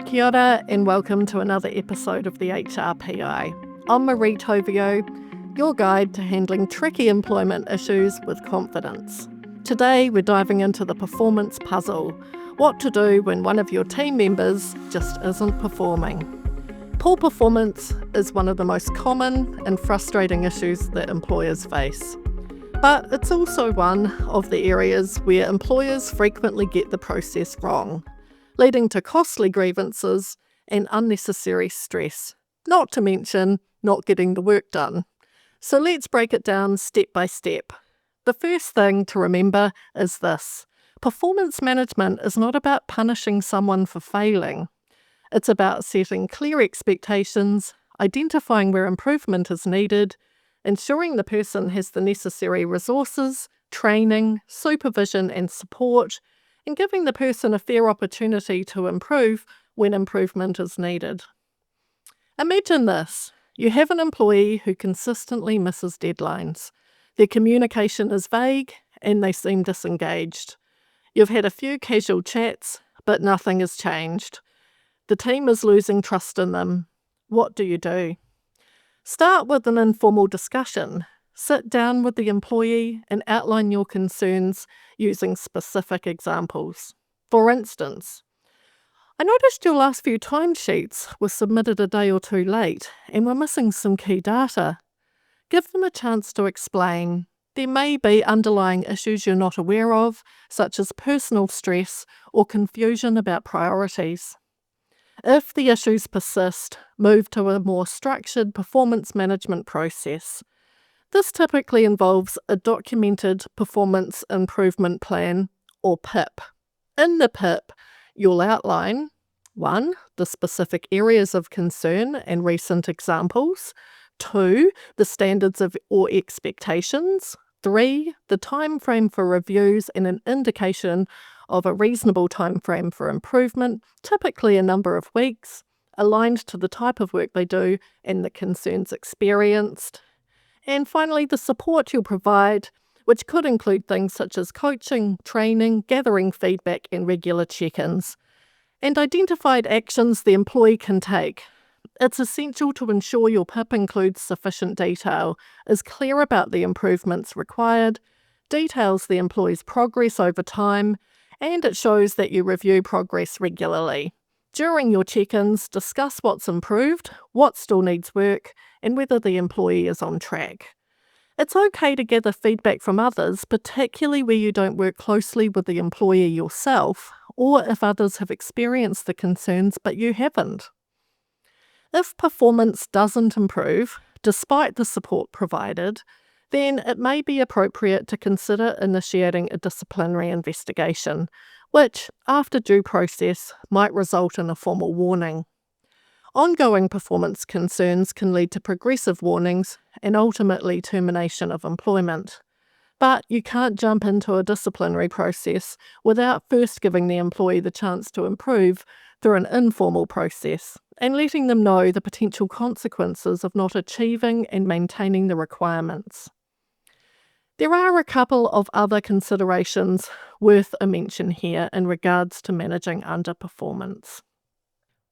Kia ora and welcome to another episode of the HRPI. I'm Marie Tovio, your guide to handling tricky employment issues with confidence. Today we're diving into the performance puzzle, what to do when one of your team members just isn't performing. Poor performance is one of the most common and frustrating issues that employers face. But it's also one of the areas where employers frequently get the process wrong, leading to costly grievances and unnecessary stress, not to mention not getting the work done. So let's break it down step by step. The first thing to remember is this: performance management is not about punishing someone for failing. It's about setting clear expectations, identifying where improvement is needed, ensuring the person has the necessary resources, training, supervision and support, and giving the person a fair opportunity to improve when improvement is needed. Imagine this: you have an employee who consistently misses deadlines. Their communication is vague and they seem disengaged. You've had a few casual chats, but nothing has changed. The team is losing trust in them. What do? Start with an informal discussion. Sit down with the employee and outline your concerns using specific examples. For instance, I noticed your last few timesheets were submitted a day or two late and were missing some key data. Give them a chance to explain. There may be underlying issues you're not aware of, such as personal stress or confusion about priorities. If the issues persist, move to a more structured performance management process. This typically involves a documented performance improvement plan, or PIP. In the PIP, you'll outline 1. The specific areas of concern and recent examples. 2. The standards or expectations. 3. The time frame for reviews and an indication of a reasonable time frame for improvement, typically a number of weeks, aligned to the type of work they do and the concerns experienced. And finally, the support you'll provide, which could include things such as coaching, training, gathering feedback and regular check-ins. And identified actions the employee can take. It's essential to ensure your PIP includes sufficient detail, is clear about the improvements required, details the employee's progress over time, and it shows that you review progress regularly. During your check-ins, discuss what's improved, what still needs work, and whether the employee is on track. It's okay to gather feedback from others, particularly where you don't work closely with the employee yourself, or if others have experienced the concerns but you haven't. If performance doesn't improve, despite the support provided, then it may be appropriate to consider initiating a disciplinary investigation, which, after due process, might result in a formal warning. Ongoing performance concerns can lead to progressive warnings and ultimately termination of employment. But you can't jump into a disciplinary process without first giving the employee the chance to improve through an informal process and letting them know the potential consequences of not achieving and maintaining the requirements. There are a couple of other considerations worth a mention here in regards to managing underperformance.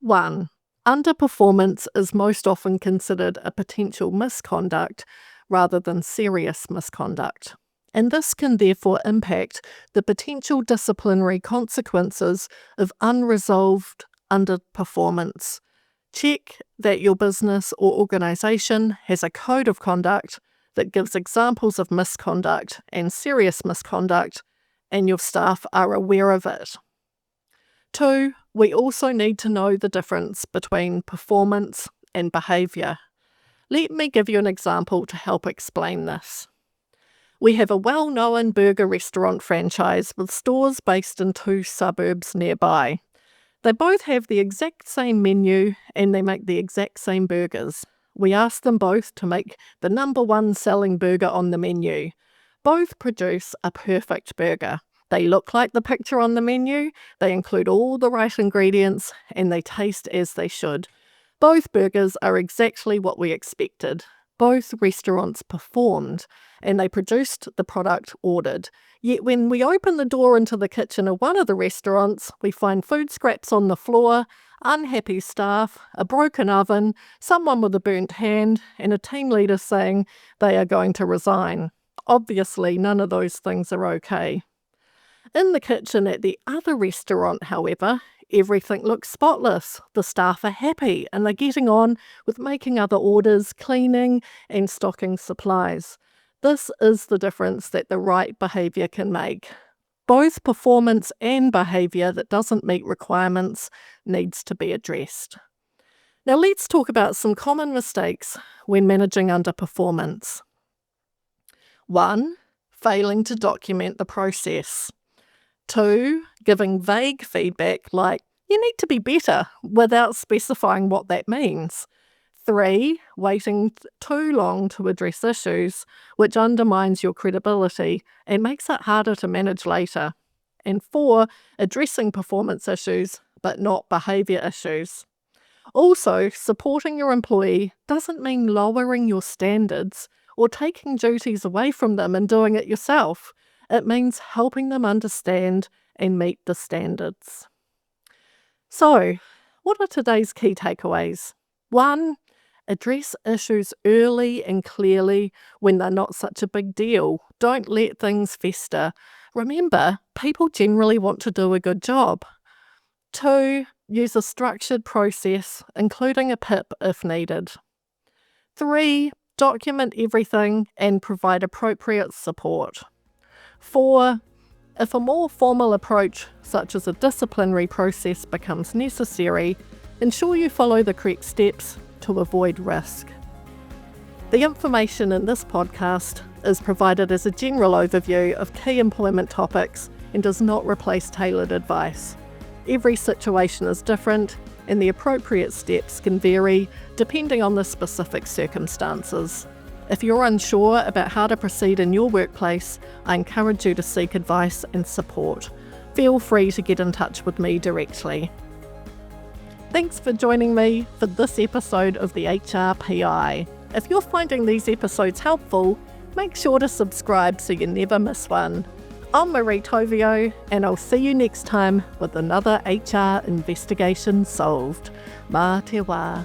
1. Underperformance is most often considered a potential misconduct rather than serious misconduct, and this can therefore impact the potential disciplinary consequences of unresolved underperformance. Check that your business or organisation has a code of conduct that gives examples of misconduct and serious misconduct, and your staff are aware of it. 2. We also need to know the difference between performance and behaviour. Let me give you an example to help explain this. We have a well-known burger restaurant franchise with stores based in 2 suburbs nearby. They both have the exact same menu and they make the exact same burgers. We asked them both to make the number 1 selling burger on the menu. Both produce a perfect burger. They look like the picture on the menu, they include all the right ingredients, and they taste as they should. Both burgers are exactly what we expected. Both restaurants performed and they produced the product ordered. Yet when we open the door into the kitchen of one of the restaurants, we find food scraps on the floor, unhappy staff, a broken oven, someone with a burnt hand, and a team leader saying they are going to resign. Obviously, none of those things are okay. In the kitchen at the other restaurant, however, everything looks spotless. The staff are happy and they're getting on with making other orders, cleaning and stocking supplies. This is the difference that the right behaviour can make. Both performance and behaviour that doesn't meet requirements needs to be addressed. Now let's talk about some common mistakes when managing underperformance. 1. Failing to document the process. 2. Giving vague feedback like, you need to be better, without specifying what that means. 3. Waiting too long to address issues, which undermines your credibility and makes it harder to manage later. And 4. Addressing performance issues, but not behaviour issues. Also, supporting your employee doesn't mean lowering your standards or taking duties away from them and doing it yourself. It means helping them understand and meet the standards. So, what are today's key takeaways? 1. Address issues early and clearly when they're not such a big deal. Don't let things fester. Remember, people generally want to do a good job. 2. Use a structured process, including a PIP if needed. 3. Document everything and provide appropriate support. 4. If a more formal approach, such as a disciplinary process, becomes necessary, ensure you follow the correct steps to avoid risk. The information in this podcast is provided as a general overview of key employment topics and does not replace tailored advice. Every situation is different, and the appropriate steps can vary depending on the specific circumstances. If you're unsure about how to proceed in your workplace, I encourage you to seek advice and support. Feel free to get in touch with me directly. Thanks for joining me for this episode of the HRPI. If you're finding these episodes helpful, make sure to subscribe so you never miss one. I'm Marie Tovio, and I'll see you next time with another HR investigation solved. Mā te wā.